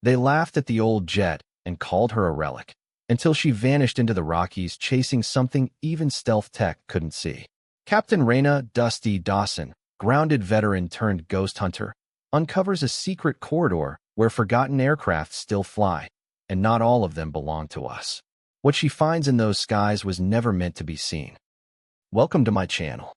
They laughed at the old jet and called her a relic, until she vanished into the Rockies chasing something even stealth tech couldn't see. Captain Rayna Dawson, grounded veteran turned ghost hunter, uncovers a secret corridor where forgotten aircraft still fly, and not all of them belong to us. What she finds in those skies was never meant to be seen. Welcome to my channel.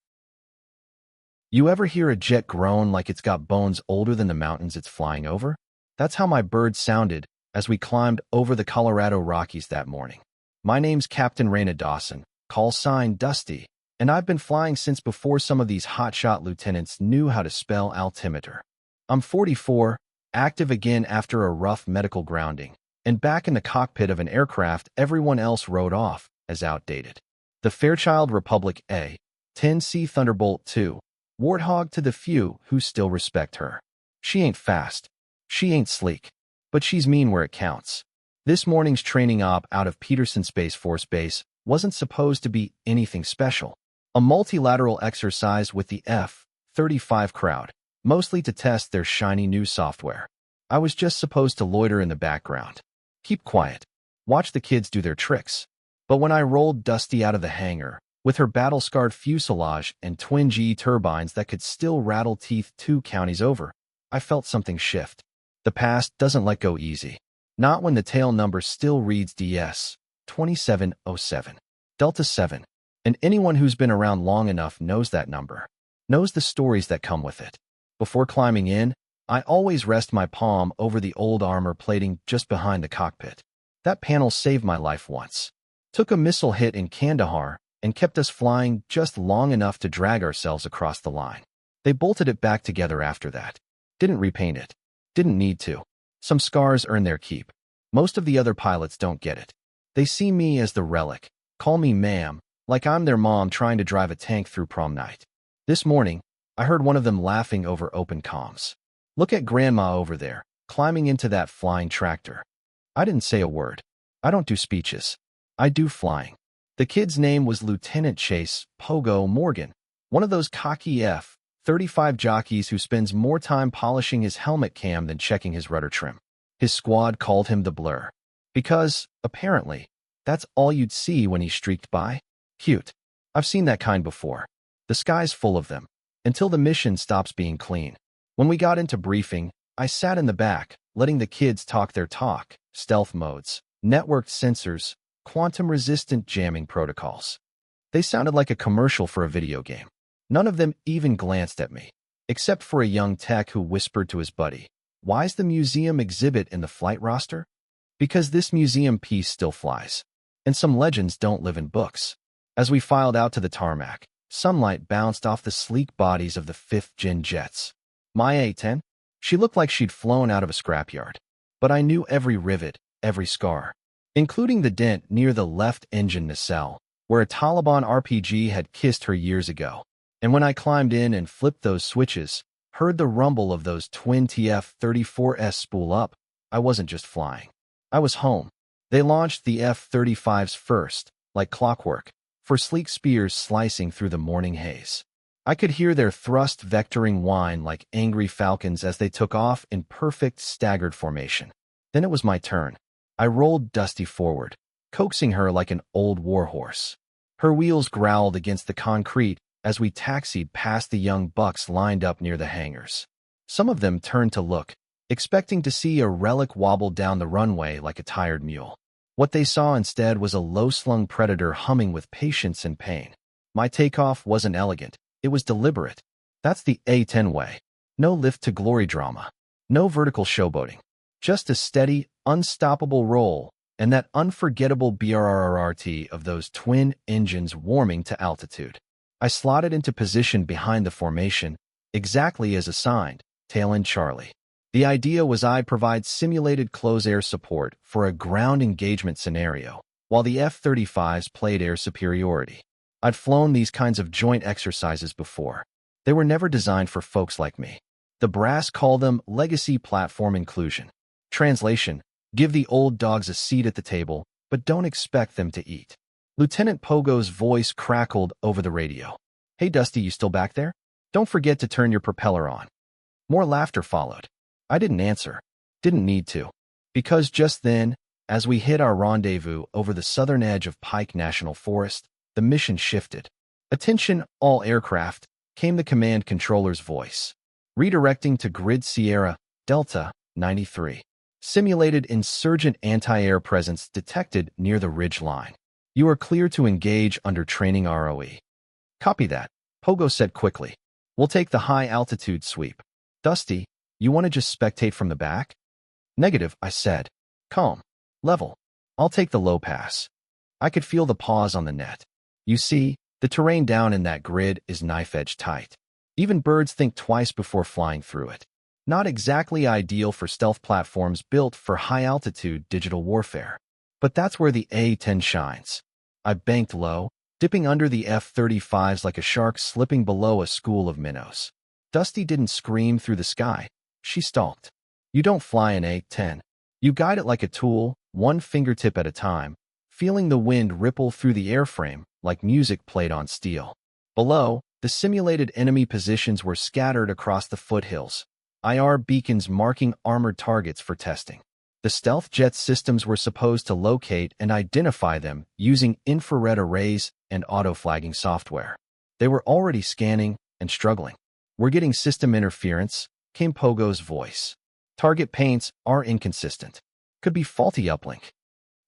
You ever hear a jet groan like it's got bones older than the mountains it's flying over? That's how my bird sounded as we climbed over the Colorado Rockies that morning. My name's Captain Rayna Dawson, call sign Dusty, and I've been flying since before some of these hotshot lieutenants knew how to spell altimeter. I'm 44, active again after a rough medical grounding, and back in the cockpit of an aircraft everyone else wrote off as outdated. The Fairchild Republic A-10C Thunderbolt II, Warthog to the few who still respect her. She ain't fast, she ain't sleek, but she's mean where it counts. This morning's training op out of Peterson Space Force Base wasn't supposed to be anything special. A multilateral exercise with the F-35 crowd, mostly to test their shiny new software. I was just supposed to loiter in the background. Keep quiet. Watch the kids do their tricks. But when I rolled Dusty out of the hangar, with her battle-scarred fuselage and twin GE turbines that could still rattle teeth 2 counties over, I felt something shift. The past doesn't let go easy. Not when the tail number still reads DS-2707. Delta 7. And anyone who's been around long enough knows that number. Knows the stories that come with it. Before climbing in, I always rest my palm over the old armor plating just behind the cockpit. That panel saved my life once. Took a missile hit in Kandahar and kept us flying just long enough to drag ourselves across the line. They bolted it back together after that. Didn't repaint it. Didn't need to. Some scars earn their keep. Most of the other pilots don't get it. They see me as the relic, call me ma'am, like I'm their mom trying to drive a tank through prom night. This morning, I heard one of them laughing over open comms. Look at Grandma over there, climbing into that flying tractor. I didn't say a word. I don't do speeches. I do flying. The kid's name was Lieutenant Chase Pogo Morgan, one of those cocky F-35 jockeys who spends more time polishing his helmet cam than checking his rudder trim. His squad called him the Blur. Because, apparently, that's all you'd see when he streaked by. Cute. I've seen that kind before. The sky's full of them. Until the mission stops being clean. When we got into briefing, I sat in the back, letting the kids talk their talk, stealth modes, networked sensors, quantum-resistant jamming protocols. They sounded like a commercial for a video game. None of them even glanced at me, except for a young tech who whispered to his buddy, "Why's the museum exhibit in the flight roster?" Because this museum piece still flies. And some legends don't live in books. As we filed out to the tarmac, sunlight bounced off the sleek bodies of the 5th Gen jets. My A-10? She looked like she'd flown out of a scrapyard. But I knew every rivet, every scar, including the dent near the left engine nacelle, where a Taliban RPG had kissed her years ago. And when I climbed in and flipped those switches, heard the rumble of those twin TF-34s spool up, I wasn't just flying. I was home. They launched the F-35s first, like clockwork, for sleek spears slicing through the morning haze. I could hear their thrust vectoring whine like angry falcons as they took off in perfect staggered formation. Then it was my turn. I rolled Dusty forward, coaxing her like an old warhorse. Her wheels growled against the concrete as we taxied past the young bucks lined up near the hangars. Some of them turned to look, expecting to see a relic wobble down the runway like a tired mule. What they saw instead was a low-slung predator humming with patience and pain. My takeoff wasn't elegant. It was deliberate. That's the A-10 way. No lift to glory drama. No vertical showboating. Just a steady, unstoppable roll, and that unforgettable BRRRT of those twin engines warming to altitude. I slotted into position behind the formation, exactly as assigned, tail end Charlie. The idea was I'd provide simulated close air support for a ground engagement scenario, while the F-35s played air superiority. I'd flown these kinds of joint exercises before. They were never designed for folks like me. The brass call them legacy platform inclusion. Translation: give the old dogs a seat at the table, but don't expect them to eat. Lieutenant Pogo's voice crackled over the radio. "Hey Dusty, you still back there? Don't forget to turn your propeller on." More laughter followed. I didn't answer. Didn't need to. Because just then, as we hit our rendezvous over the southern edge of Pike National Forest, the mission shifted. "Attention, all aircraft," came the command controller's voice. "Redirecting to Grid Sierra, Delta, 93. Simulated insurgent anti-air presence detected near the ridge line. You are clear to engage under training ROE." "Copy that," Pogo said quickly. "We'll take the high-altitude sweep." "Dusty, you want to just spectate from the back?" "Negative," I said. "Calm. Level. I'll take the low pass." I could feel the pause on the net. You see, the terrain down in that grid is knife-edge tight. Even birds think twice before flying through it. Not exactly ideal for stealth platforms built for high-altitude digital warfare. But that's where the A-10 shines. I banked low, dipping under the F-35s like a shark slipping below a school of minnows. Dusty didn't scream through the sky. She stalked. You don't fly an A-10. You guide it like a tool, one fingertip at a time, feeling the wind ripple through the airframe like music played on steel. Below, the simulated enemy positions were scattered across the foothills, IR beacons marking armored targets for testing. The stealth jet systems were supposed to locate and identify them using infrared arrays and auto-flagging software. They were already scanning and struggling. "We're getting system interference," came Pogo's voice. "Target paints are inconsistent. Could be faulty uplink."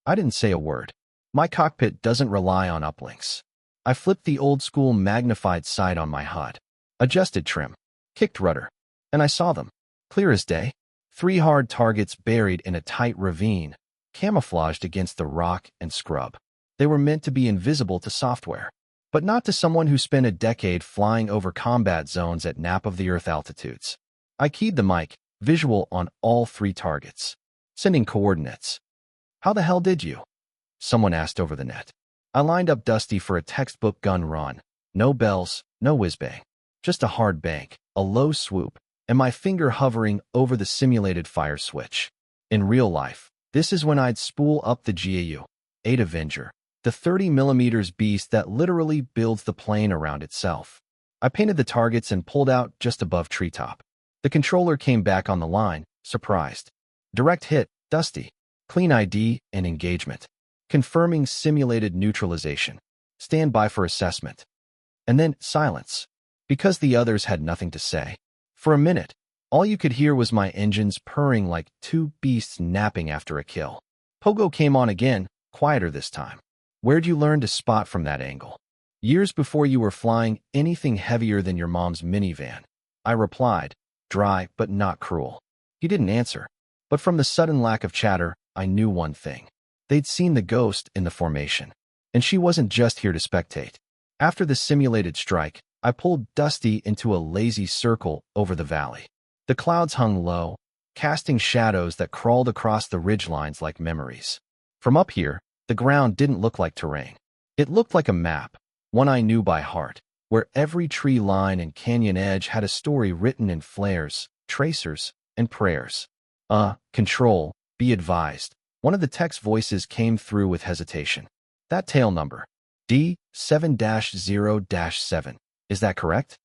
I didn't say a word. My cockpit doesn't rely on uplinks. I flipped the old-school magnified sight on my HUD, adjusted trim, kicked rudder, and I saw them, clear as day. 3 hard targets buried in a tight ravine, camouflaged against the rock and scrub. They were meant to be invisible to software, but not to someone who spent a decade flying over combat zones at nap-of-the-earth altitudes. I keyed the mic, visual on all 3 targets. Sending coordinates. "How the hell did you?" someone asked over the net. I lined up Dusty for a textbook gun run. No bells, no whiz-bang. Just a hard bank, a low swoop, and my finger hovering over the simulated fire switch. In real life, this is when I'd spool up the GAU-8 Avenger, the 30mm beast that literally builds the plane around itself. I painted the targets and pulled out just above treetop. The controller came back on the line, surprised. "Direct hit, Dusty. Clean ID and engagement. Confirming simulated neutralization. Stand by for assessment." And then silence, because the others had nothing to say. For a minute, all you could hear was my engines purring like 2 beasts napping after a kill. Pogo came on again, quieter this time. "Where'd you learn to spot from that angle?" "Years before you were flying anything heavier than your mom's minivan," I replied, dry but not cruel. He didn't answer, but from the sudden lack of chatter, I knew one thing. They'd seen the ghost in the formation, and she wasn't just here to spectate. After the simulated strike, I pulled Dusty into a lazy circle over the valley. The clouds hung low, casting shadows that crawled across the ridgelines like memories. From up here, the ground didn't look like terrain. It looked like a map, one I knew by heart, where every tree line and canyon edge had a story written in flares, tracers, and prayers. Control, be advised." One of the text voices came through with hesitation. "That tail number, D7-0-7, is that correct?"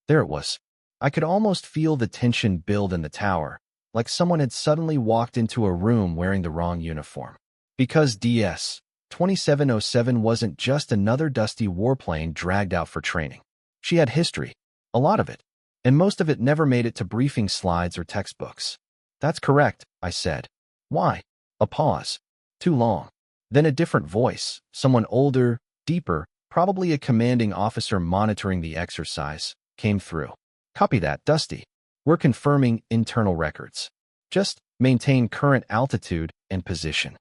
There it was. I could almost feel the tension build in the tower, like someone had suddenly walked into a room wearing the wrong uniform. Because DS-2707 wasn't just another dusty warplane dragged out for training. She had history, a lot of it, and most of it never made it to briefing slides or textbooks. "That's correct," I said. "Why?" A pause. Too long. Then a different voice, someone older, deeper, probably a commanding officer monitoring the exercise, came through. "Copy that, Dusty. We're confirming internal records. Just maintain current altitude and position."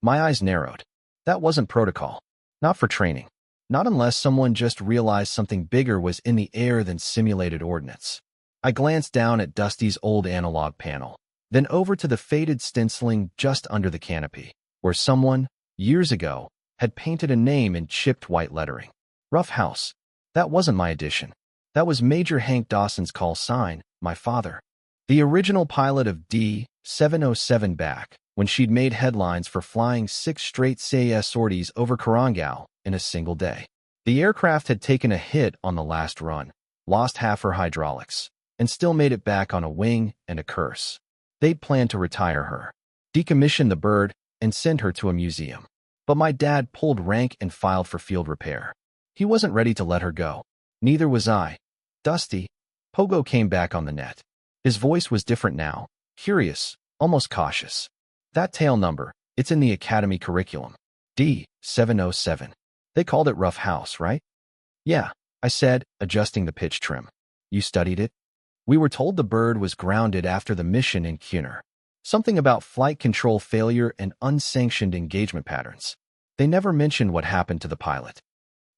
My eyes narrowed. That wasn't protocol. Not for training. Not unless someone just realized something bigger was in the air than simulated ordnance. I glanced down at Dusty's old analog panel, then over to the faded stenciling just under the canopy, where someone, years ago, had painted a name in chipped white lettering. Rough House. That wasn't my addition. That was Major Hank Dawson's call sign, my father. The original pilot of D-707 back, when she'd made headlines for flying 6 straight CAS sorties over Karangal in a single day. The aircraft had taken a hit on the last run, lost half her hydraulics, and still made it back on a wing and a curse. They'd planned to retire her. decommission the bird, and send her to a museum. But my dad pulled rank and filed for field repair. He wasn't ready to let her go. Neither was I. Dusty. Pogo came back on the net. His voice was different now, curious, almost cautious. That tail number, it's in the academy curriculum. D707. They called it Rough House, right? Yeah, I said, adjusting the pitch trim. You studied it? We were told the bird was grounded after the mission in Kuner. Something about flight control failure and unsanctioned engagement patterns. They never mentioned what happened to the pilot.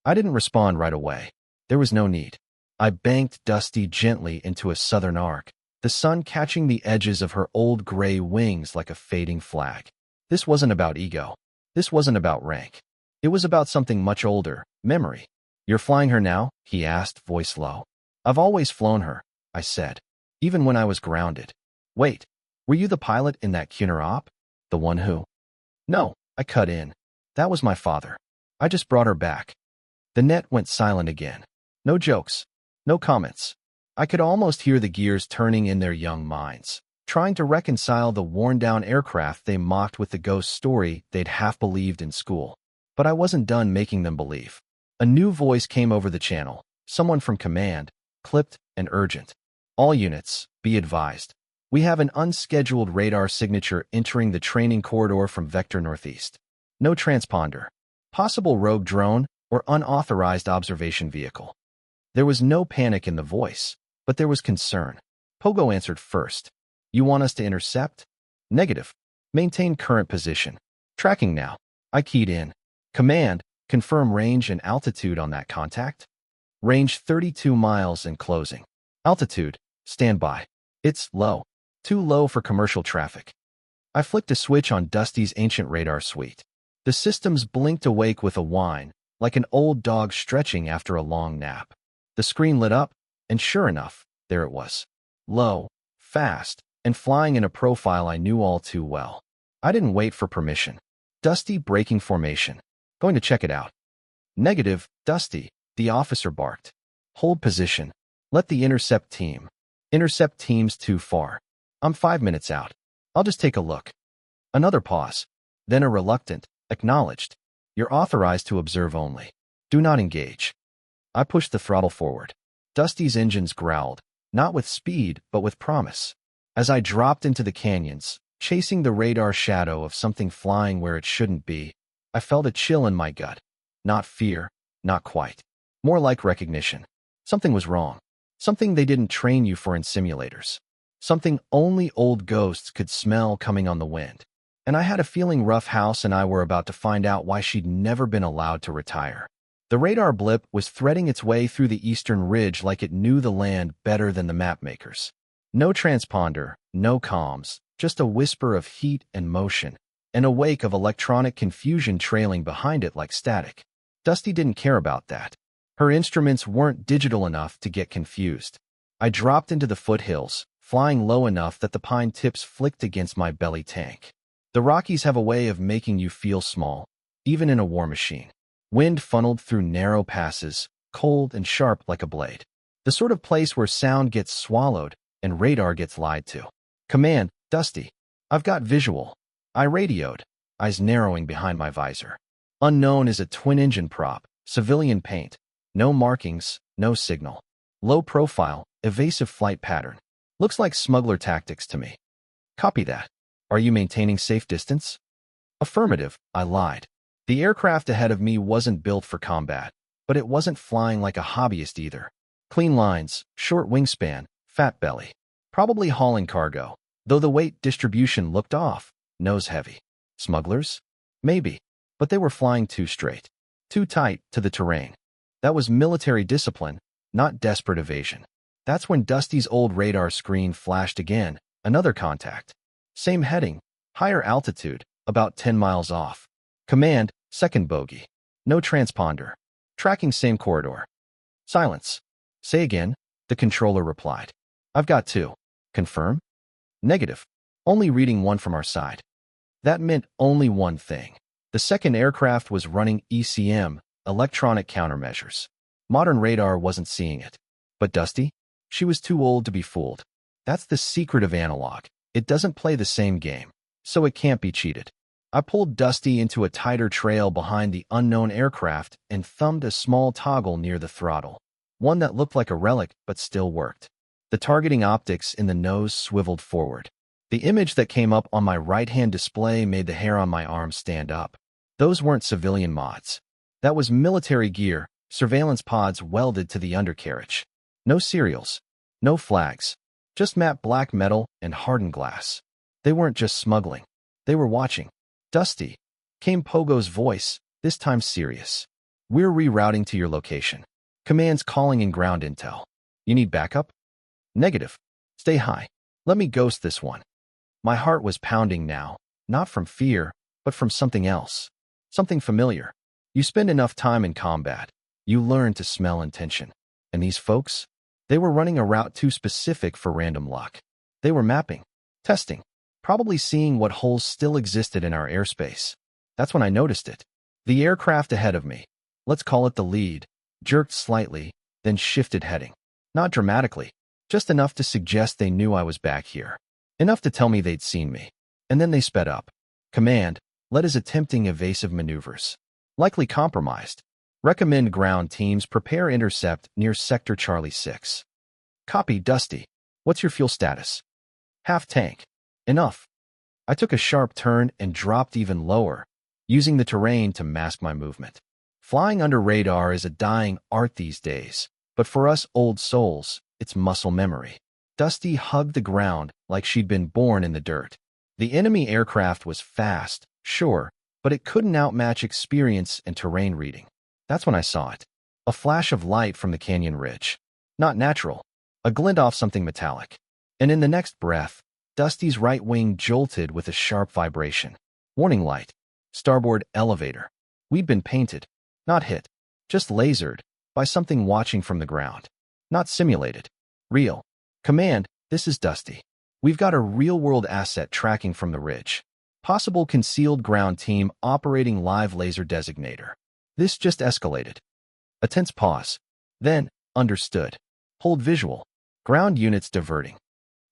I didn't respond right away. There was no need. I banked Dusty gently into a southern arc, the sun catching the edges of her old gray wings like a fading flag. This wasn't about ego. This wasn't about rank. It was about something much older, memory. You're flying her now? He asked, voice low. I've always flown her, I said, even when I was grounded. Wait, were you the pilot in that Kuner op? The one who? No, I cut in. That was my father. I just brought her back. The net went silent again. No jokes. No comments. I could almost hear the gears turning in their young minds, trying to reconcile the worn-down aircraft they mocked with the ghost story they'd half believed in school. But I wasn't done making them believe. A new voice came over the channel, someone from command, clipped and urgent. All units, be advised. We have an unscheduled radar signature entering the training corridor from vector northeast. No transponder. Possible rogue drone or unauthorized observation vehicle. There was no panic in the voice, but there was concern. Pogo answered first. You want us to intercept? Negative. Maintain current position. Tracking now. I keyed in. Command, confirm range and altitude on that contact. Range 32 miles and closing. Altitude, standby. It's low. Too low for commercial traffic. I flicked a switch on Dusty's ancient radar suite. The systems blinked awake with a whine, like an old dog stretching after a long nap. The screen lit up, and sure enough, there it was. Low, fast, and flying in a profile I knew all too well. I didn't wait for permission. Dusty breaking formation. Going to check it out. Negative, Dusty, the officer barked. Hold position. Let the intercept team. Intercept team's too far. I'm 5 minutes out. I'll just take a look. Another pause. Then a reluctant, acknowledged. You're authorized to observe only. Do not engage. I pushed the throttle forward. Dusty's engines growled, not with speed, but with promise. As I dropped into the canyons, chasing the radar shadow of something flying where it shouldn't be, I felt a chill in my gut. Not fear, not quite. More like recognition. Something was wrong. Something they didn't train you for in simulators. Something only old ghosts could smell coming on the wind. And I had a feeling Rough House and I were about to find out why she'd never been allowed to retire. The radar blip was threading its way through the eastern ridge like it knew the land better than the map makers. No transponder, no comms, just a whisper of heat and motion, and a wake of electronic confusion trailing behind it like static. Dusty didn't care about that. Her instruments weren't digital enough to get confused. I dropped into the foothills, flying low enough that the pine tips flicked against my belly tank. The Rockies have a way of making you feel small, even in a war machine. Wind funneled through narrow passes, cold and sharp like a blade. The sort of place where sound gets swallowed and radar gets lied to. Command, Dusty. I've got visual. I radioed, eyes narrowing behind my visor. Unknown is a twin-engine prop, civilian paint. No markings, no signal. Low profile, evasive flight pattern. Looks like smuggler tactics to me. Copy that. Are you maintaining safe distance? Affirmative, I lied. The aircraft ahead of me wasn't built for combat, but it wasn't flying like a hobbyist either. Clean lines, short wingspan, fat belly. Probably hauling cargo, though the weight distribution looked off, nose heavy. Smugglers? Maybe, but they were flying too straight, too tight to the terrain. That was military discipline, not desperate evasion. That's when Dusty's old radar screen flashed again, another contact. Same heading, higher altitude, about 10 miles off. Command, second bogey. No transponder. Tracking same corridor. Silence. Say again, the controller replied. I've got two. Confirm? Negative. Only reading one from our side. That meant only one thing. The second aircraft was running ECM, electronic countermeasures. Modern radar wasn't seeing it. But Dusty? She was too old to be fooled. That's the secret of analog. It doesn't play the same game. so it can't be cheated. I pulled Dusty into a tighter trail behind the unknown aircraft and thumbed a small toggle near the throttle, one that looked like a relic but still worked. The targeting optics in the nose swiveled forward. The image that came up on my right-hand display made the hair on my arm stand up. Those weren't civilian mods. That was military gear, surveillance pods welded to the undercarriage. No serials, no flags, just matte black metal and hardened glass. They weren't just smuggling. They were watching. Dusty, came Pogo's voice, this time serious. We're rerouting to your location. Command's calling in ground intel. You need backup? Negative. Stay high. Let me ghost this one. My heart was pounding now, not from fear, but from something else. Something familiar. You spend enough time in combat, you learn to smell intention. And these folks? They were running a route too specific for random luck. They were mapping, testing, probably seeing what holes still existed in our airspace. That's when I noticed it. The aircraft ahead of me, let's call it the lead, jerked slightly, then shifted heading. Not dramatically, just enough to suggest they knew I was back here. Enough to tell me they'd seen me. And then they sped up. Command, led as attempting evasive maneuvers. Likely compromised. Recommend ground teams prepare intercept near Sector Charlie 6. Copy, Dusty. What's your fuel status? Half tank. Enough. I took a sharp turn and dropped even lower, using the terrain to mask my movement. Flying under radar is a dying art these days, but for us old souls, it's muscle memory. Dusty hugged the ground like she'd been born in the dirt. The enemy aircraft was fast, sure, but it couldn't outmatch experience and terrain reading. That's when I saw it. A flash of light from the canyon ridge. Not natural. A glint off something metallic. And in the next breath, Dusty's right wing jolted with a sharp vibration. Warning light. Starboard elevator. We'd been painted. Not hit. Just lasered. By something watching from the ground. Not simulated. Real. Command, this is Dusty. We've got a real-world asset tracking from the ridge. Possible concealed ground team operating live laser designator. This just escalated. A tense pause. Then, understood. Hold visual. Ground units diverting.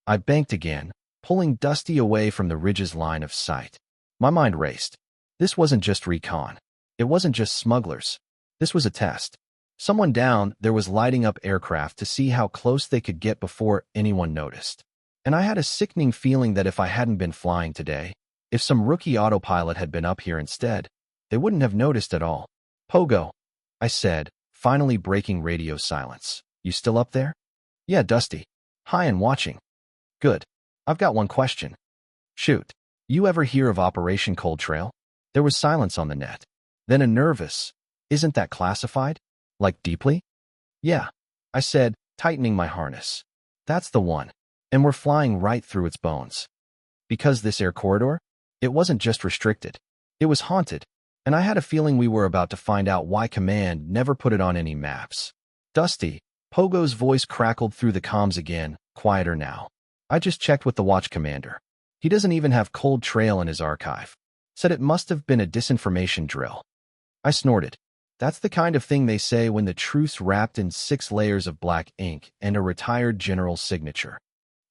I banked again, pulling Dusty away from the ridge's line of sight. My mind raced. This wasn't just recon. It wasn't just smugglers. This was a test. Someone down there was lighting up aircraft to see how close they could get before anyone noticed. And I had a sickening feeling that if I hadn't been flying today, if some rookie autopilot had been up here instead, they wouldn't have noticed at all. Pogo, I said, finally breaking radio silence. You still up there? Yeah, Dusty. Hi and watching. Good. I've got one question. Shoot. You ever hear of Operation Cold Trail? There was silence on the net. Then a nervous, isn't that classified? Like deeply? Yeah, I said, tightening my harness. That's the one. And we're flying right through its bones. Because this air corridor? It wasn't just restricted. It was haunted. And I had a feeling we were about to find out why Command never put it on any maps. Dusty, Pogo's voice crackled through the comms again, quieter now. I just checked with the watch commander. He doesn't even have Cold Trail in his archive. Said it must have been a disinformation drill. I snorted. That's the kind of thing they say when the truth's wrapped in 6 layers of black ink and a retired general's signature.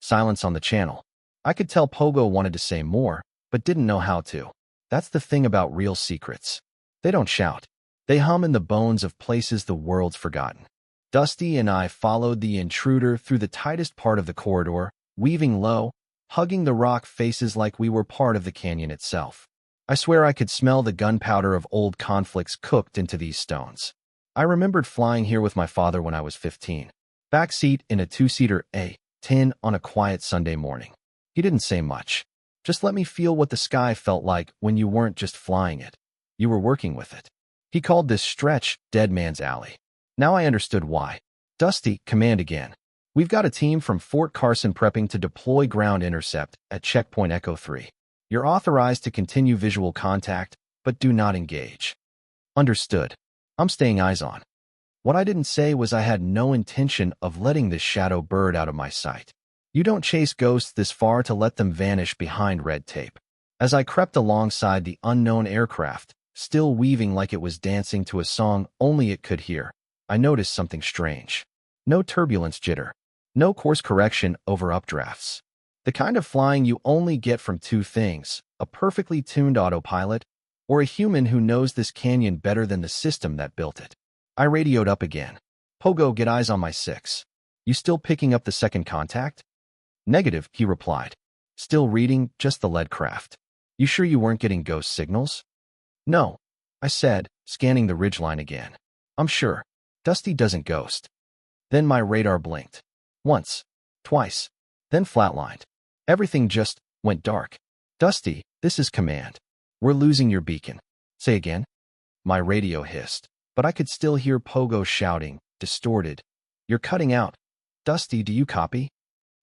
Silence on the channel. I could tell Pogo wanted to say more, but didn't know how to. That's the thing about real secrets. They don't shout. They hum in the bones of places the world's forgotten. Dusty and I followed the intruder through the tightest part of the corridor, weaving low, hugging the rock faces like we were part of the canyon itself. I swear I could smell the gunpowder of old conflicts cooked into these stones. I remembered flying here with my father when I was 15. Backseat in a 2-seater A-10 on a quiet Sunday morning. He didn't say much. Just let me feel what the sky felt like when you weren't just flying it. You were working with it. He called this stretch Dead Man's Alley. Now I understood why. Dusty, command again. We've got a team from Fort Carson prepping to deploy ground intercept at Checkpoint Echo 3. You're authorized to continue visual contact, but do not engage. Understood. I'm staying eyes on. What I didn't say was I had no intention of letting this shadow bird out of my sight. You don't chase ghosts this far to let them vanish behind red tape. As I crept alongside the unknown aircraft, still weaving like it was dancing to a song only it could hear, I noticed something strange. No turbulence jitter. No course correction over updrafts. The kind of flying you only get from two things: a perfectly tuned autopilot or a human who knows this canyon better than the system that built it. I radioed up again. Pogo, get eyes on my 6. You still picking up the second contact? Negative, he replied. Still reading, just the lead craft. You sure you weren't getting ghost signals? No, I said, scanning the ridgeline again. I'm sure. Dusty doesn't ghost. Then my radar blinked. Once, twice, then flatlined. Everything just went dark. Dusty, this is command. We're losing your beacon. Say again? My radio hissed, but I could still hear Pogo shouting, distorted. You're cutting out. Dusty, do you copy?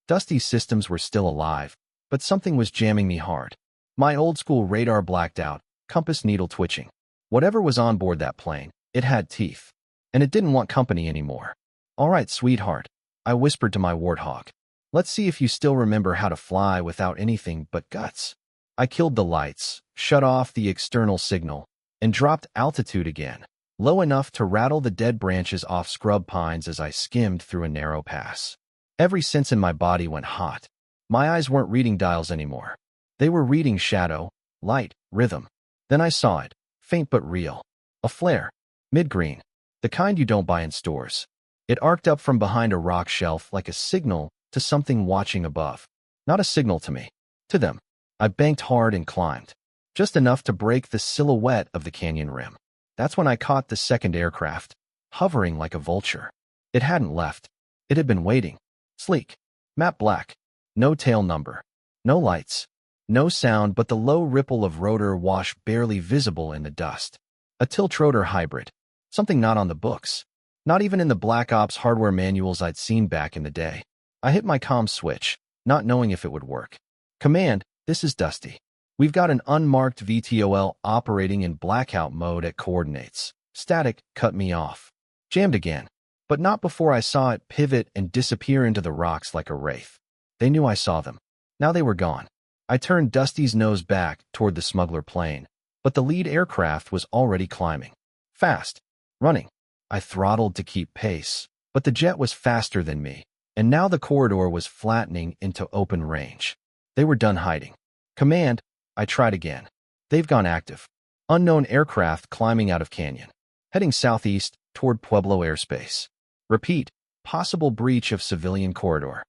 Dusty's systems were still alive, but something was jamming me hard. My old-school radar blacked out, compass needle twitching. Whatever was on board that plane, it had teeth, and it didn't want company anymore. All right, sweetheart, I whispered to my Warthog. Let's see if you still remember how to fly without anything but guts. I killed the lights, shut off the external signal, and dropped altitude again, low enough to rattle the dead branches off scrub pines as I skimmed through a narrow pass. Every sense in my body went hot. My eyes weren't reading dials anymore. They were reading shadow, light, rhythm. Then I saw it, faint but real. A flare, mid-green, the kind you don't buy in stores. It arced up from behind a rock shelf like a signal to something watching above. Not a signal to me. To them. I banked hard and climbed, just enough to break the silhouette of the canyon rim. That's when I caught the second aircraft, hovering like a vulture. It hadn't left. It had been waiting. Sleek, matte black, no tail number, no lights, no sound but the low ripple of rotor wash barely visible in the dust. A tilt-rotor hybrid, something not on the books, not even in the Black Ops hardware manuals I'd seen back in the day. I hit my comm switch, not knowing if it would work. Command, this is Dusty. We've got an unmarked VTOL operating in blackout mode at coordinates. Static cut me off. Jammed again, but not before I saw it pivot and disappear into the rocks like a wraith. They knew I saw them. Now they were gone. I turned Dusty's nose back toward the smuggler plane, but the lead aircraft was already climbing. Fast. Running. I throttled to keep pace, but the jet was faster than me, and now the corridor was flattening into open range. They were done hiding. Command, I tried again. They've gone active. Unknown aircraft climbing out of canyon, heading southeast toward Pueblo airspace. Repeat, possible breach of civilian corridor.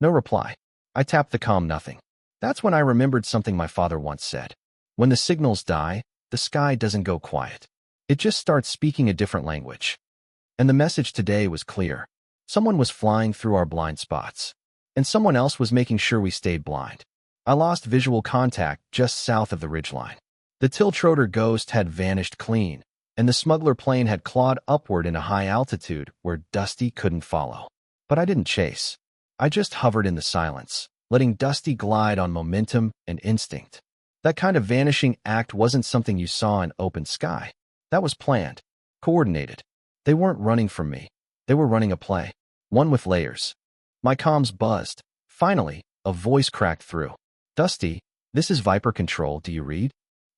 No reply. I tapped the comm, nothing. That's when I remembered something my father once said. When the signals die, the sky doesn't go quiet. It just starts speaking a different language. And the message today was clear. Someone was flying through our blind spots, and someone else was making sure we stayed blind. I lost visual contact just south of the ridgeline. The tilt-rotor ghost had vanished clean, and the smuggler plane had clawed upward in a high altitude where Dusty couldn't follow. But I didn't chase. I just hovered in the silence, letting Dusty glide on momentum and instinct. That kind of vanishing act wasn't something you saw in open sky. That was planned, coordinated. They weren't running from me. They were running a play, one with layers. My comms buzzed. Finally, a voice cracked through. Dusty, this is Viper Control, do you read?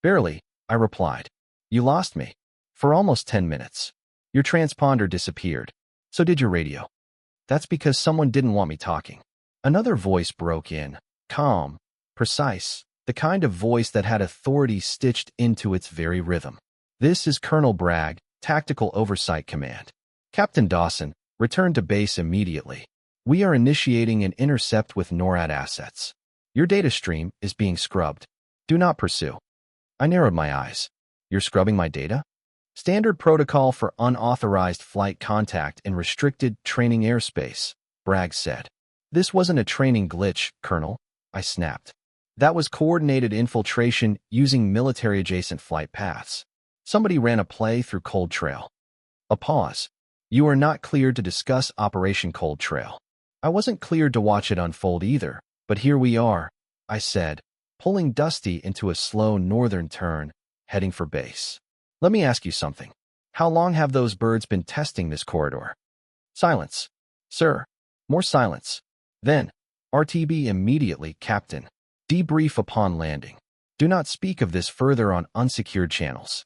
Barely, I replied. You lost me. For almost 10 minutes. Your transponder disappeared. So did your radio. That's because someone didn't want me talking. Another voice broke in, calm, precise, the kind of voice that had authority stitched into its very rhythm. This is Colonel Bragg, Tactical Oversight Command. Captain Dawson, return to base immediately. We are initiating an intercept with NORAD assets. Your data stream is being scrubbed. Do not pursue. I narrowed my eyes. You're scrubbing my data? Standard protocol for unauthorized flight contact in restricted training airspace, Bragg said. This wasn't a training glitch, Colonel, I snapped. That was coordinated infiltration using military-adjacent flight paths. Somebody ran a play through Cold Trail. A pause. You are not cleared to discuss Operation Cold Trail. I wasn't cleared to watch it unfold either, but here we are, I said, pulling Dusty into a slow northern turn, heading for base. Let me ask you something. How long have those birds been testing this corridor? Silence. Sir. More silence. Then, RTB immediately, Captain. Debrief upon landing. Do not speak of this further on unsecured channels.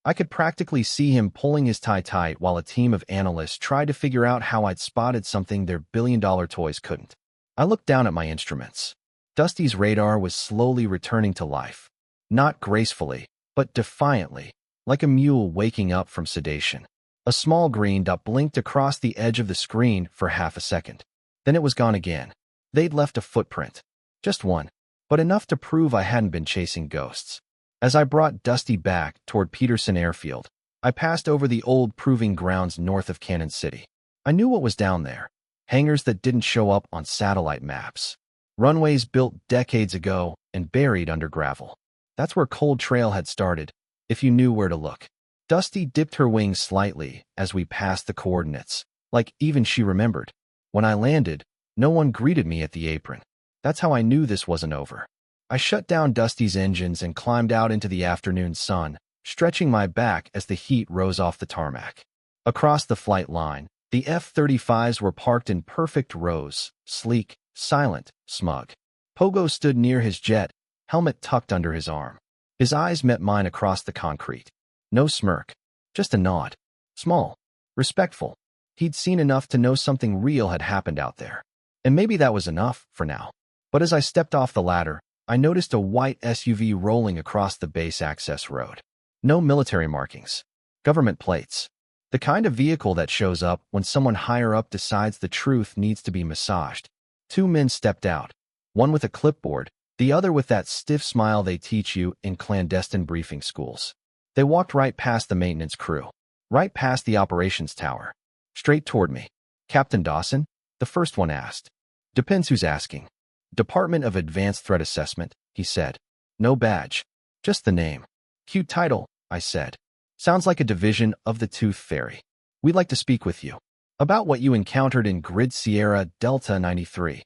I could practically see him pulling his tie tight while a team of analysts tried to figure out how I'd spotted something their billion-dollar toys couldn't. I looked down at my instruments. Dusty's radar was slowly returning to life. Not gracefully, but defiantly, like a mule waking up from sedation. A small green dot blinked across the edge of the screen for half a second. Then it was gone again. They'd left a footprint. Just one, but enough to prove I hadn't been chasing ghosts. As I brought Dusty back toward Peterson Airfield, I passed over the old proving grounds north of Cannon City. I knew what was down there. Hangars that didn't show up on satellite maps. Runways built decades ago and buried under gravel. That's where Cold Trail had started, if you knew where to look. Dusty dipped her wings slightly as we passed the coordinates, like even she remembered. When I landed, no one greeted me at the apron. That's how I knew this wasn't over. I shut down Dusty's engines and climbed out into the afternoon sun, stretching my back as the heat rose off the tarmac. Across the flight line, the F-35s were parked in perfect rows, sleek, silent, smug. Pogo stood near his jet, helmet tucked under his arm. His eyes met mine across the concrete. No smirk, just a nod. Small, respectful. He'd seen enough to know something real had happened out there. And maybe that was enough for now. But as I stepped off the ladder, I noticed a white SUV rolling across the base access road. No military markings. Government plates. The kind of vehicle that shows up when someone higher up decides the truth needs to be massaged. Two men stepped out. One with a clipboard, the other with that stiff smile they teach you in clandestine briefing schools. They walked right past the maintenance crew. Right past the operations tower. Straight toward me. "Captain Dawson?" the first one asked. "Depends who's asking." "Department of Advanced Threat Assessment," he said. "No badge. Just the name." "Cute title," I said. "Sounds like a division of the Tooth Fairy. We'd like to speak with you. About what you encountered in Grid Sierra Delta 93.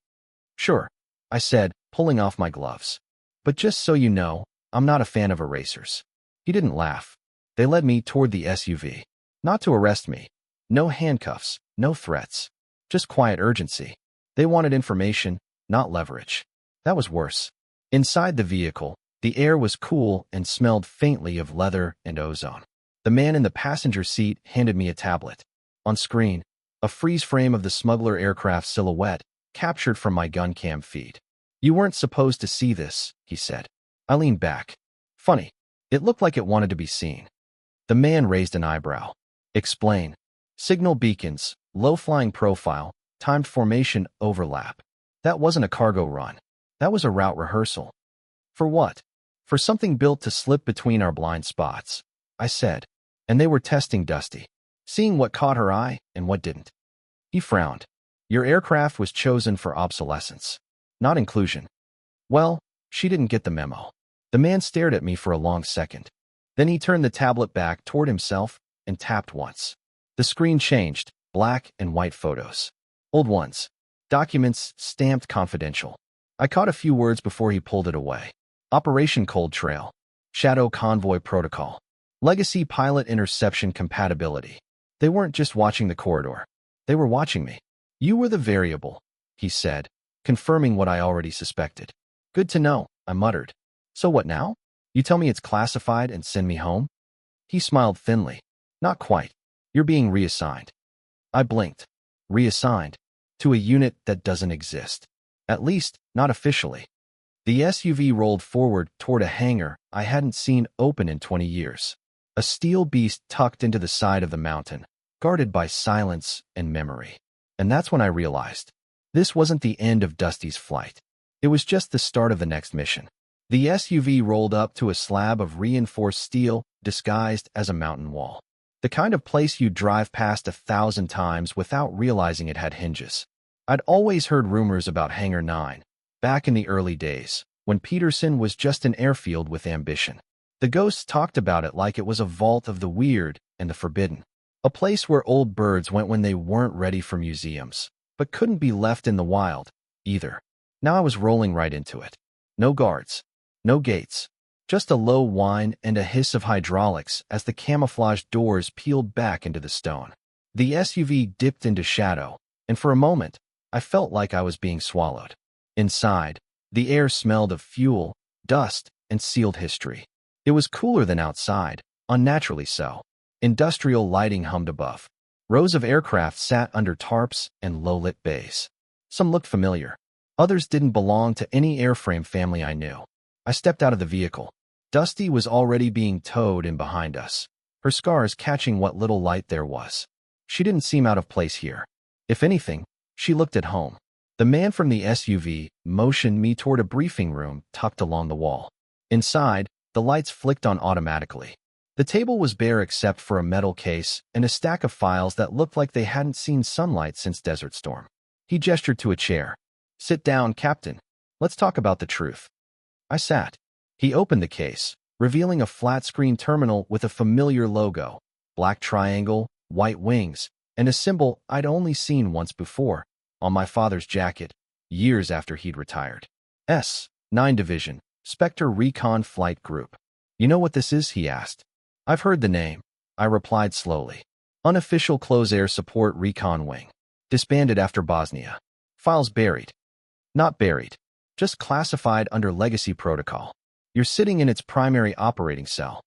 "Sure," I said, pulling off my gloves. "But just so you know, I'm not a fan of erasers." He didn't laugh. They led me toward the SUV. Not to arrest me. No handcuffs, no threats. Just quiet urgency. They wanted information, not leverage. That was worse. Inside the vehicle, the air was cool and smelled faintly of leather and ozone. The man in the passenger seat handed me a tablet. On screen, a freeze frame of the smuggler aircraft silhouette captured from my gun cam feed. "You weren't supposed to see this," he said. I leaned back. Funny. It looked like it wanted to be seen. The man raised an eyebrow. "Explain." "Signal beacons, low-flying profile, timed formation overlap. That wasn't a cargo run. That was a route rehearsal." "For what?" "For something built to slip between our blind spots," I said. "And they were testing Dusty. Seeing what caught her eye and what didn't." He frowned. "Your aircraft was chosen for obsolescence, not inclusion." "Well, she didn't get the memo." The man stared at me for a long second. Then he turned the tablet back toward himself and tapped once. The screen changed, black and white photos. Old ones. Documents stamped confidential. I caught a few words before he pulled it away. "Operation Cold Trail. Shadow Convoy Protocol. Legacy Pilot Interception Compatibility." They weren't just watching the corridor. They were watching me. "You were the variable," he said, confirming what I already suspected. "Good to know," I muttered. "So what now? You tell me it's classified and send me home?" He smiled thinly. "Not quite. You're being reassigned." I blinked. Reassigned? To a unit that doesn't exist. At least, not officially. The SUV rolled forward toward a hangar I hadn't seen open in 20 years. A steel beast tucked into the side of the mountain, guarded by silence and memory. And that's when I realized. This wasn't the end of Dusty's flight. It was just the start of the next mission. The SUV rolled up to a slab of reinforced steel disguised as a mountain wall. The kind of place you'd drive past 1,000 times without realizing it had hinges. I'd always heard rumors about Hangar 9, back in the early days, when Peterson was just an airfield with ambition. The ghosts talked about it like it was a vault of the weird and the forbidden. A place where old birds went when they weren't ready for museums, but couldn't be left in the wild, either. Now I was rolling right into it. No guards. No gates. Just a low whine and a hiss of hydraulics as the camouflaged doors peeled back into the stone. The SUV dipped into shadow, and for a moment, I felt like I was being swallowed. Inside, the air smelled of fuel, dust, and sealed history. It was cooler than outside, unnaturally so. Industrial lighting hummed above. Rows of aircraft sat under tarps and low-lit bays. Some looked familiar. Others didn't belong to any airframe family I knew. I stepped out of the vehicle. Dusty was already being towed in behind us, her scars catching what little light there was. She didn't seem out of place here. If anything, she looked at home. The man from the SUV motioned me toward a briefing room tucked along the wall. Inside, the lights flicked on automatically. The table was bare except for a metal case and a stack of files that looked like they hadn't seen sunlight since Desert Storm. He gestured to a chair. "Sit down, Captain. Let's talk about the truth." I sat. He opened the case, revealing a flat-screen terminal with a familiar logo, black triangle, white wings, and a symbol I'd only seen once before, on my father's jacket, years after he'd retired. S-9 Division, Spectre Recon Flight Group. "You know what this is?" he asked. "I've heard the name," I replied slowly. "Unofficial Close Air Support Recon Wing. Disbanded after Bosnia. Files buried." "Not buried. Just classified under Legacy Protocol. You're sitting in its primary operating cell."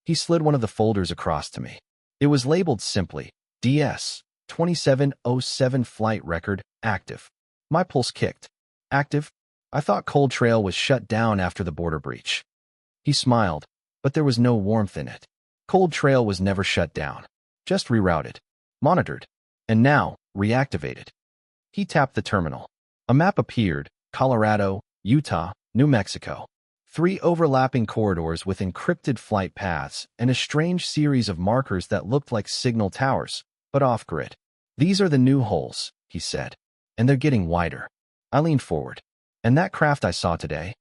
He slid one of the folders across to me. It was labeled simply, DS 2707 Flight Record, Active. My pulse kicked. Active? I thought Cold Trail was shut down after the border breach. He smiled, but there was no warmth in it. Cold Trail was never shut down. Just rerouted. Monitored. And now, reactivated. He tapped the terminal. A map appeared: Colorado, Utah, New Mexico. 3 overlapping corridors with encrypted flight paths and a strange series of markers that looked like signal towers, but off-grid. "These are the new holes," he said. "And they're getting wider." I leaned forward. "And that craft I saw today?"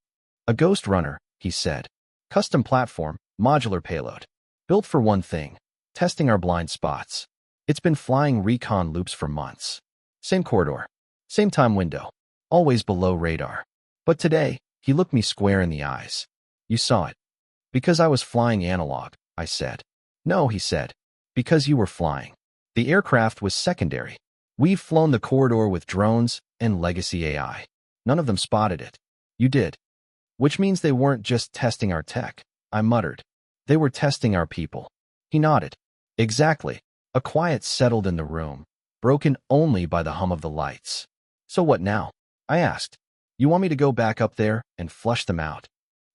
"A Ghost Runner," he said. "Custom platform, modular payload. Built for one thing: testing our blind spots. It's been flying recon loops for months. Same corridor. Same time window. Always below radar. But today," he looked me square in the eyes. "You saw it." "Because I was flying analog," I said. "No," he said. "Because you were flying. The aircraft was secondary. We've flown the corridor with drones and legacy AI. None of them spotted it. You did. Which means they weren't just testing our tech," I muttered. "They were testing our people." He nodded. "Exactly." A quiet settled in the room, broken only by the hum of the lights. "So what now?" I asked. "You want me to go back up there and flush them out?"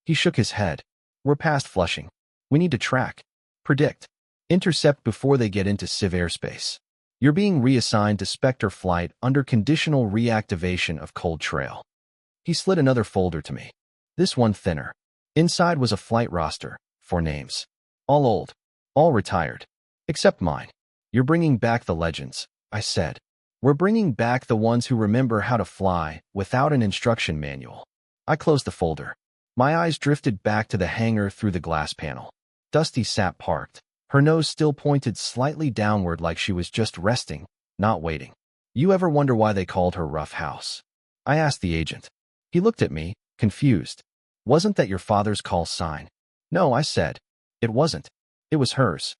He shook his head. "We're past flushing. We need to track, predict, intercept before they get into civ airspace. You're being reassigned to Spectre flight under conditional reactivation of Cold Trail." He slid another folder to me. This one thinner. Inside was a flight roster, 4 names. All old. All retired. Except mine. "You're bringing back the legends," I said. "We're bringing back the ones who remember how to fly without an instruction manual." I closed the folder. My eyes drifted back to the hangar through the glass panel. Dusty sat parked, her nose still pointed slightly downward like she was just resting, not waiting. "You ever wonder why they called her Rough House?" I asked the agent. He looked at me, confused. "Wasn't that your father's call sign?" "No," I said. "It wasn't. It was hers."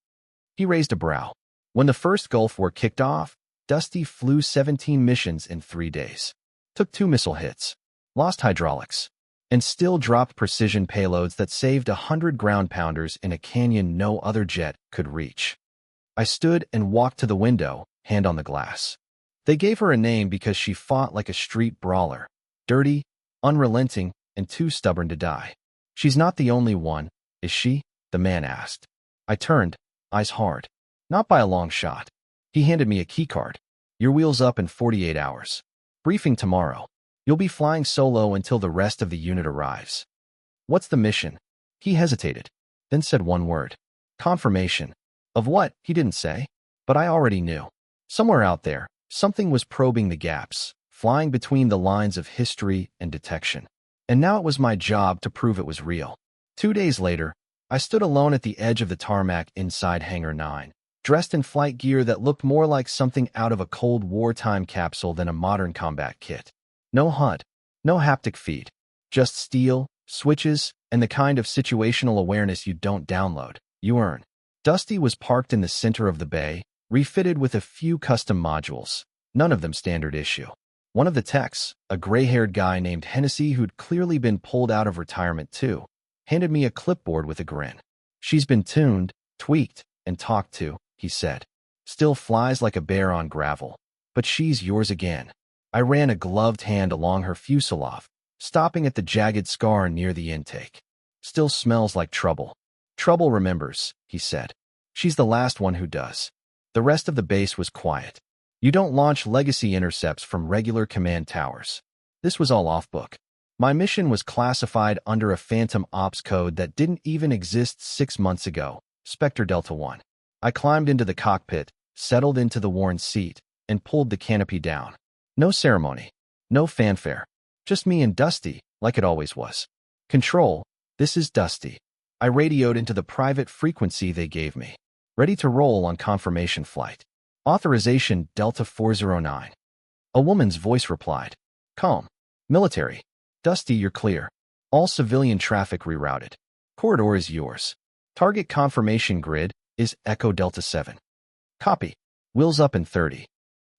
He raised a brow. "When the first Gulf War kicked off, Dusty flew 17 missions in 3 days. Took 2 missile hits. Lost hydraulics. And still dropped precision payloads that saved 100 ground-pounders in a canyon no other jet could reach." I stood and walked to the window, hand on the glass. "They gave her a name because she fought like a street brawler. Dirty, unrelenting, and too stubborn to die. She's not the only one, is she?" the man asked. I turned, eyes hard. "Not by a long shot." He handed me a keycard. "Your wheel's up in 48 hours. Briefing tomorrow. You'll be flying solo until the rest of the unit arrives." "What's the mission?" He hesitated, then said one word. "Confirmation." Of what, he didn't say, but I already knew. Somewhere out there, something was probing the gaps, flying between the lines of history and detection. And now it was my job to prove it was real. 2 days later, I stood alone at the edge of the tarmac inside Hangar 9, dressed in flight gear that looked more like something out of a Cold War time capsule than a modern combat kit. No HUD, no haptic feed, just steel, switches, and the kind of situational awareness you don't download, you earn. Dusty was parked in the center of the bay, refitted with a few custom modules, none of them standard issue. One of the techs, a gray-haired guy named Hennessy who'd clearly been pulled out of retirement too, handed me a clipboard with a grin. "She's been tuned, tweaked, and talked to," he said. "Still flies like a bear on gravel, but she's yours again." I ran a gloved hand along her fuselage, stopping at the jagged scar near the intake. Still smells like trouble. Trouble remembers, he said. She's the last one who does. The rest of the base was quiet. You don't launch legacy intercepts from regular command towers. This was all off-book. My mission was classified under a Phantom Ops code that didn't even exist 6 months ago, Spectre Delta 1. I climbed into the cockpit, settled into the worn seat, and pulled the canopy down. No ceremony. No fanfare. Just me and Dusty, like it always was. Control, this is Dusty. I radioed into the private frequency they gave me. Ready to roll on confirmation flight. Authorization Delta 409. A woman's voice replied. Calm. Military. Dusty, you're clear. All civilian traffic rerouted. Corridor is yours. Target confirmation grid is Echo Delta 7. Copy. Wheels up in 30.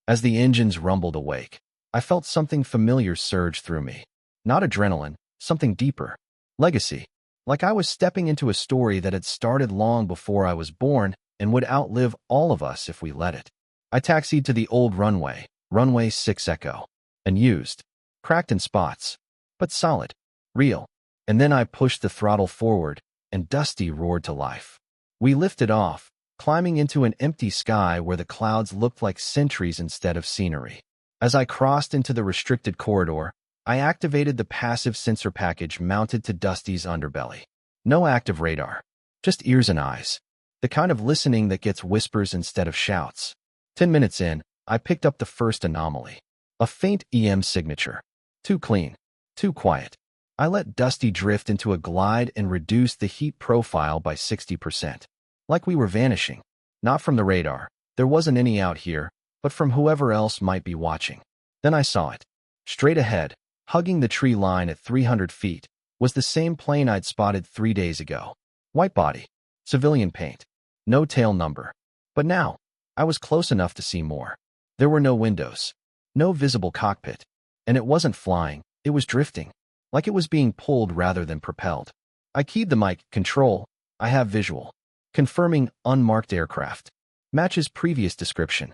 As the engines rumbled awake, I felt something familiar surge through me. Not adrenaline, something deeper. Legacy. Like I was stepping into a story that had started long before I was born and would outlive all of us if we let it. I taxied to the old runway, runway 6 Echo, and used. Cracked in spots, but solid, real. And then I pushed the throttle forward, and Dusty roared to life. We lifted off, climbing into an empty sky where the clouds looked like sentries instead of scenery. As I crossed into the restricted corridor, I activated the passive sensor package mounted to Dusty's underbelly. No active radar, just ears and eyes. The kind of listening that gets whispers instead of shouts. 10 minutes in, I picked up the first anomaly. A faint EM signature. Too clean. Too quiet. I let Dusty drift into a glide and reduced the heat profile by 60%. Like we were vanishing. Not from the radar. There wasn't any out here, but from whoever else might be watching. Then I saw it. Straight ahead, hugging the tree line at 300 feet, was the same plane I'd spotted 3 days ago. White body. Civilian paint. No tail number. But now, I was close enough to see more. There were no windows. No visible cockpit. And it wasn't flying, it was drifting. Like it was being pulled rather than propelled. I keyed the mic. Control. I have visual. Confirming unmarked aircraft. Matches previous description.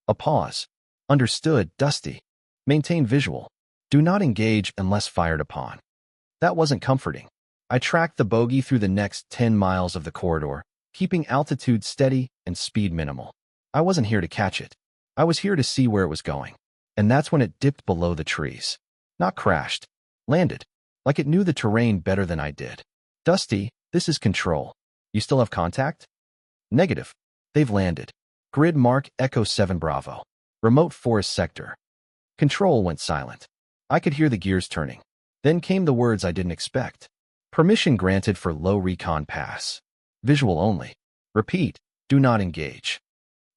A pause. Understood, Dusty. Maintain visual. Do not engage unless fired upon. That wasn't comforting. I tracked the bogey through the next 10 miles of the corridor, keeping altitude steady and speed minimal. I wasn't here to catch it. I was here to see where it was going. And that's when it dipped below the trees. Not crashed. Landed. Like it knew the terrain better than I did. Dusty, this is Control. You still have contact? Negative. They've landed. Grid mark Echo 7 Bravo. Remote forest sector. Control went silent. I could hear the gears turning. Then came the words I didn't expect. Permission granted for low recon pass. Visual only. Repeat. Do not engage.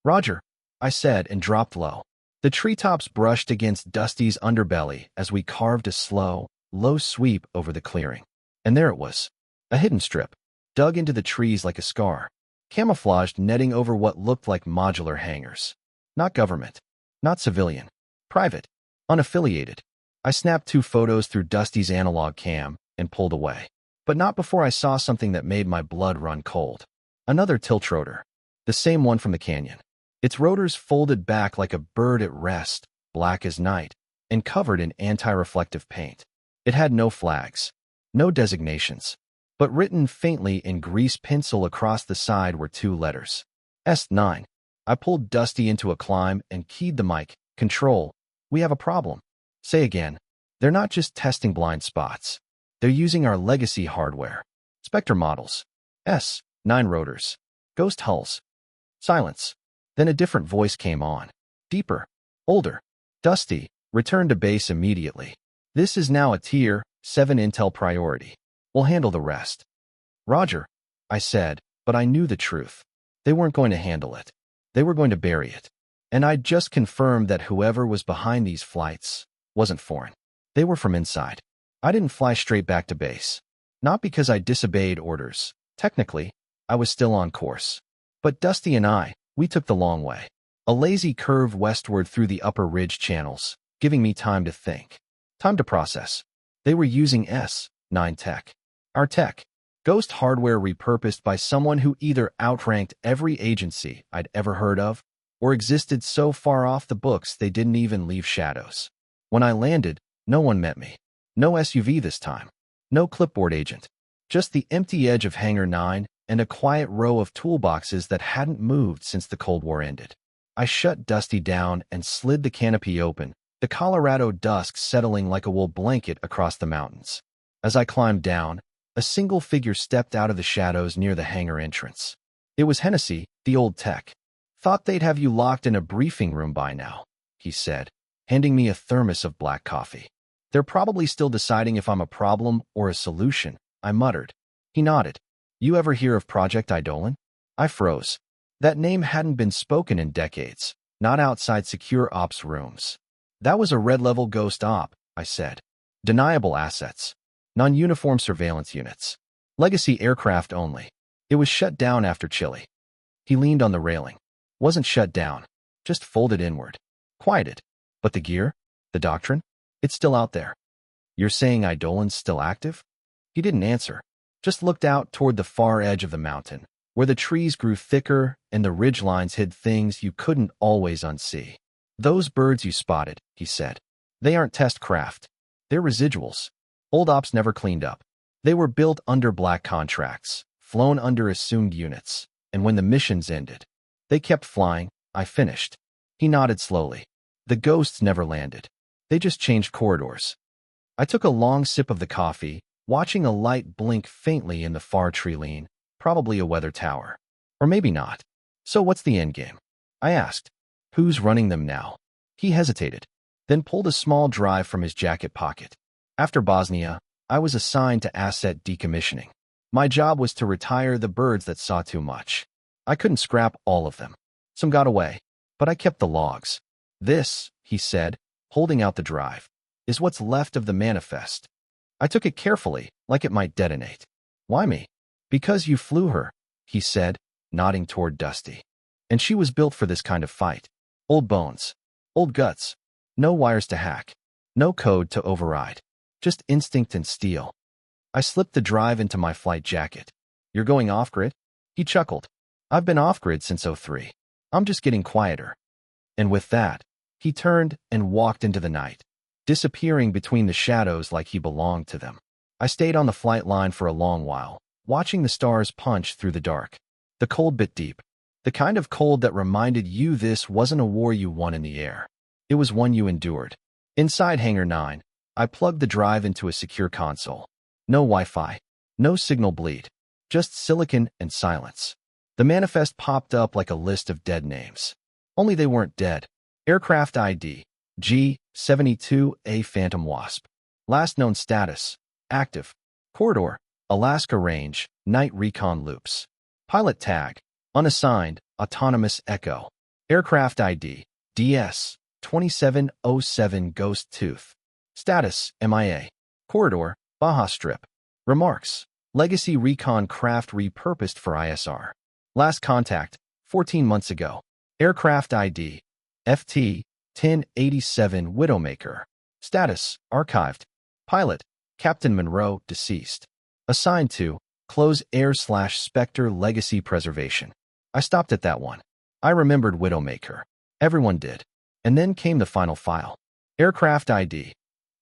Roger, I said and dropped low. The treetops brushed against Dusty's underbelly as we carved a slow, low sweep over the clearing. And there it was. A hidden strip, dug into the trees like a scar. Camouflaged netting over what looked like modular hangars. Not government. Not civilian. Private. Unaffiliated. I snapped 2 photos through Dusty's analog cam and pulled away. But not before I saw something that made my blood run cold. Another tilt rotor. The same one from the canyon. Its rotors folded back like a bird at rest, black as night, and covered in anti-reflective paint. It had no flags. No designations. But written faintly in grease pencil across the side were 2 letters. S9. I pulled Dusty into a climb and keyed the mic. Control. We have a problem. Say again. They're not just testing blind spots. They're using our legacy hardware. Spectre models. S9 rotors. Ghost hulls. Silence. Then a different voice came on. Deeper. Older. Dusty. Return to base immediately. This is now a Tier 7 intel priority. We'll handle the rest. Roger, I said, but I knew the truth. They weren't going to handle it. They were going to bury it. And I'd just confirmed that whoever was behind these flights wasn't foreign. They were from inside. I didn't fly straight back to base. Not because I disobeyed orders. Technically, I was still on course. But Dusty and we took the long way. A lazy curve westward through the upper ridge channels, giving me time to think. Time to process. They were using S9 tech. Our tech. Ghost hardware repurposed by someone who either outranked every agency I'd ever heard of, or existed so far off the books they didn't even leave shadows. When I landed, no one met me. No SUV this time. No clipboard agent. Just the empty edge of Hangar 9 and a quiet row of toolboxes that hadn't moved since the Cold War ended. I shut Dusty down and slid the canopy open, the Colorado dusk settling like a wool blanket across the mountains. As I climbed down, a single figure stepped out of the shadows near the hangar entrance. It was Hennessy, the old tech. "Thought they'd have you locked in a briefing room by now," he said, handing me a thermos of black coffee. "They're probably still deciding if I'm a problem or a solution," I muttered. He nodded. "You ever hear of Project Eidolon?" I froze. That name hadn't been spoken in decades, not outside secure ops rooms. "That was a red-level ghost op," I said. "Deniable assets. Non-uniform surveillance units. Legacy aircraft only. It was shut down after Chile." He leaned on the railing. "Wasn't shut down. Just folded inward. Quieted. But the gear? The doctrine? It's still out there." "You're saying Eidolon's still active?" He didn't answer. Just looked out toward the far edge of the mountain, where the trees grew thicker and the ridgelines hid things you couldn't always unsee. "Those birds you spotted," he said. "They aren't test craft. They're residuals. Old ops never cleaned up. They were built under black contracts, flown under assumed units, and when the missions ended, they kept flying." I finished. He nodded slowly. "The ghosts never landed. They just changed corridors." I took a long sip of the coffee, watching a light blink faintly in the far tree line, probably a weather tower. Or maybe not. "So what's the endgame?" I asked. "Who's running them now?" He hesitated, then pulled a small drive from his jacket pocket. "After Bosnia, I was assigned to asset decommissioning. My job was to retire the birds that saw too much. I couldn't scrap all of them. Some got away, but I kept the logs. This," he said, holding out the drive, "is what's left of the manifest." I took it carefully, like it might detonate. "Why me?" "Because you flew her," he said, nodding toward Dusty. "And she was built for this kind of fight. Old bones. Old guts. No wires to hack. No code to override. Just instinct and steel." I slipped the drive into my flight jacket. "You're going off-grid?" He chuckled. "I've been off-grid since '03. I'm just getting quieter." And with that, he turned and walked into the night, disappearing between the shadows like he belonged to them. I stayed on the flight line for a long while, watching the stars punch through the dark. The cold bit deep. The kind of cold that reminded you this wasn't a war you won in the air. It was one you endured. Inside Hangar 9, I plugged the drive into a secure console. No Wi-Fi. No signal bleed. Just silicon and silence. The manifest popped up like a list of dead names. Only they weren't dead. Aircraft ID, G-72A Phantom Wasp. Last known status, active. Corridor, Alaska Range, night recon loops. Pilot tag, unassigned, autonomous Echo. Aircraft ID, DS-2707 Ghost Tooth. Status, MIA. Corridor, Baja Strip. Remarks, legacy recon craft repurposed for ISR. Last contact, 14 months ago. Aircraft ID, FT-1087 Widowmaker. Status, archived. Pilot, Captain Monroe, deceased. Assigned to, Close Air/Spectre Legacy Preservation. I stopped at that one. I remembered Widowmaker. Everyone did. And then came the final file. Aircraft ID,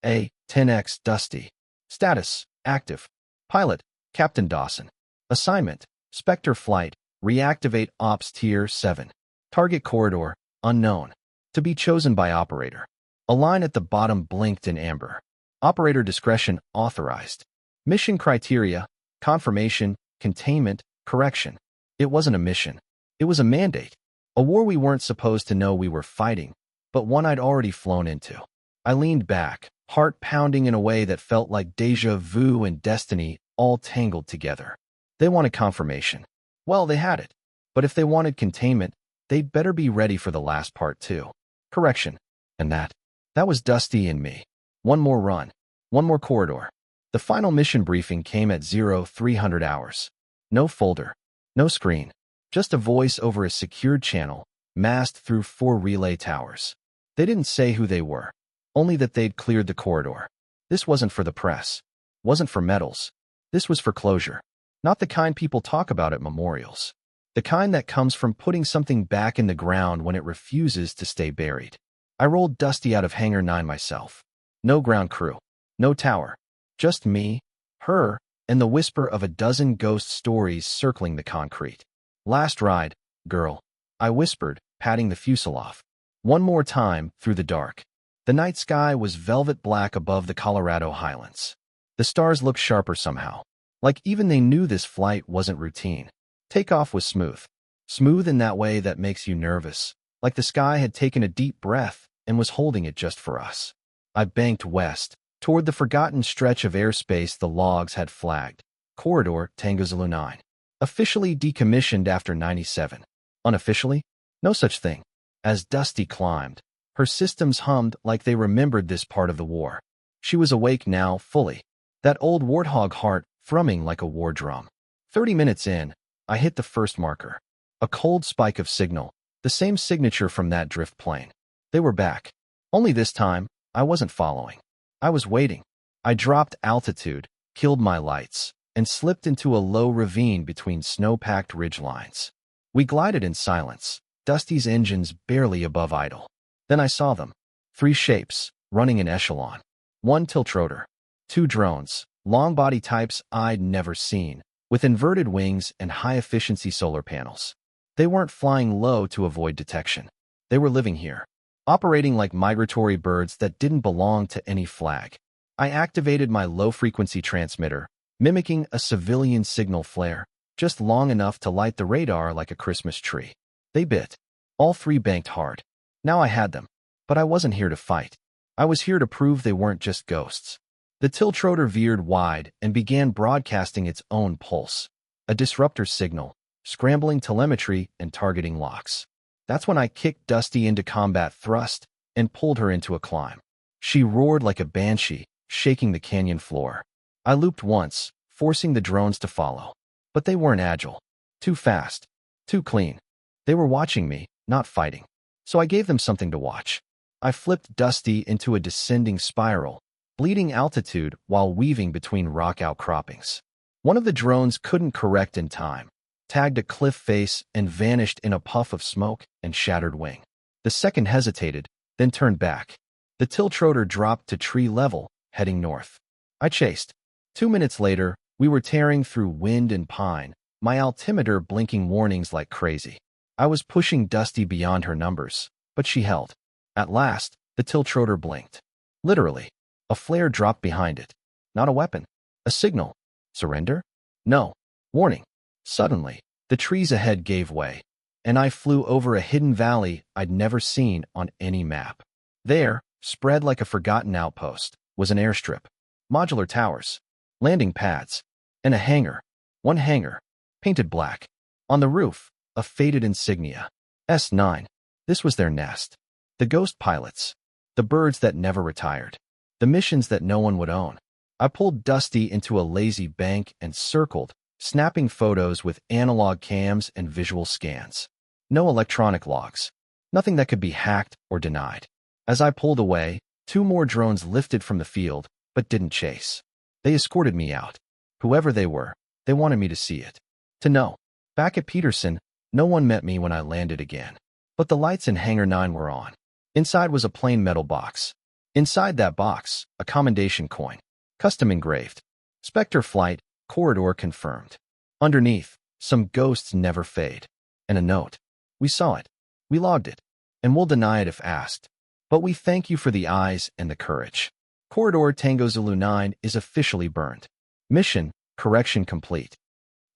A-10X Dusty. Status, active. Pilot, Captain Dawson. Assignment, Spectre Flight, reactivate Ops Tier 7. Target corridor, unknown. To be chosen by operator. A line at the bottom blinked in amber. Operator discretion authorized. Mission criteria, confirmation, containment, correction. It wasn't a mission. It was a mandate. A war we weren't supposed to know we were fighting, but one I'd already flown into. I leaned back, heart pounding in a way that felt like déjà vu and destiny all tangled together. They wanted confirmation. Well, they had it. But if they wanted containment, they'd better be ready for the last part too. Correction. And that was Dusty and me. One more run. One more corridor. The final mission briefing came at 0300 hours. No folder. No screen. Just a voice over a secured channel, masked through 4 relay towers. They didn't say who they were, only that they'd cleared the corridor. This wasn't for the press. Wasn't for medals. This was for closure. Not the kind people talk about at memorials. The kind that comes from putting something back in the ground when it refuses to stay buried. I rolled Dusty out of Hangar 9 myself. No ground crew. No tower. Just me, her, and the whisper of a dozen ghost stories circling the concrete. Last ride, girl, I whispered, patting the fuselage. One more time, through the dark. The night sky was velvet black above the Colorado highlands. The stars looked sharper somehow. Like even they knew this flight wasn't routine. Takeoff was smooth. Smooth in that way that makes you nervous. Like the sky had taken a deep breath and was holding it just for us. I banked west, toward the forgotten stretch of airspace the logs had flagged. Corridor Tango Zulu 9. Officially decommissioned after 97. Unofficially? No such thing. As Dusty climbed, her systems hummed like they remembered this part of the war. She was awake now, fully. That old Warthog heart thrumming like a war drum. 30 minutes in, I hit the first marker. A cold spike of signal, the same signature from that drift plane. They were back. Only this time, I wasn't following. I was waiting. I dropped altitude, killed my lights, and slipped into a low ravine between snow-packed ridgelines. We glided in silence, Dusty's engines barely above idle. Then I saw them. 3 shapes, running in echelon. 1 tiltrotor. 2 drones, long-body types I'd never seen, with inverted wings and high-efficiency solar panels. They weren't flying low to avoid detection. They were living here, operating like migratory birds that didn't belong to any flag. I activated my low-frequency transmitter, mimicking a civilian signal flare, just long enough to light the radar like a Christmas tree. They bit. All 3 banked hard. Now I had them. But I wasn't here to fight. I was here to prove they weren't just ghosts. The tiltrotor veered wide and began broadcasting its own pulse. A disruptor signal, scrambling telemetry and targeting locks. That's when I kicked Dusty into combat thrust and pulled her into a climb. She roared like a banshee, shaking the canyon floor. I looped once, forcing the drones to follow. But they weren't agile. Too fast. Too clean. They were watching me, not fighting. So I gave them something to watch. I flipped Dusty into a descending spiral, bleeding altitude while weaving between rock outcroppings. One of the drones couldn't correct in time, tagged a cliff face and vanished in a puff of smoke and shattered wing. The second hesitated, then turned back. The tiltrotor dropped to tree level, heading north. I chased. 2 minutes later, we were tearing through wind and pine, my altimeter blinking warnings like crazy. I was pushing Dusty beyond her numbers, but she held. At last, the tiltrotor blinked. Literally. A flare dropped behind it. Not a weapon. A signal. Surrender? No. Warning. Suddenly, the trees ahead gave way, and I flew over a hidden valley I'd never seen on any map. There, spread like a forgotten outpost, was an airstrip. Modular towers. Landing pads. And a hangar. One hangar. Painted black. On the roof, a faded insignia. S9. This was their nest. The ghost pilots. The birds that never retired. The missions that no one would own. I pulled Dusty into a lazy bank and circled, snapping photos with analog cams and visual scans. No electronic logs. Nothing that could be hacked or denied. As I pulled away, 2 more drones lifted from the field, but didn't chase. They escorted me out. Whoever they were, they wanted me to see it. To know. Back at Peterson, no one met me when I landed again. But the lights in Hangar 9 were on. Inside was a plain metal box. Inside that box, a commendation coin. Custom engraved. Spectre flight, corridor confirmed. Underneath, some ghosts never fade. And a note. We saw it. We logged it. And we'll deny it if asked. But we thank you for the eyes and the courage. Corridor Tango Zulu 9 is officially burned. Mission, correction complete.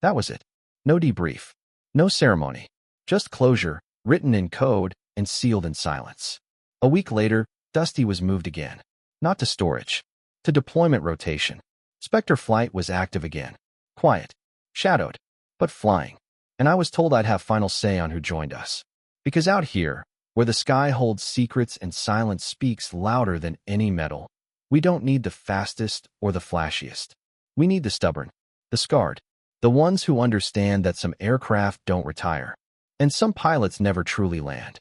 That was it. No debrief. No ceremony. Just closure, written in code and sealed in silence. A week later, Dusty was moved again. Not to storage. To deployment rotation. Spectre flight was active again. Quiet. Shadowed. But flying. And I was told I'd have final say on who joined us. Because out here, where the sky holds secrets and silence speaks louder than any metal, we don't need the fastest or the flashiest. We need the stubborn, the scarred, the ones who understand that some aircraft don't retire, and some pilots never truly land.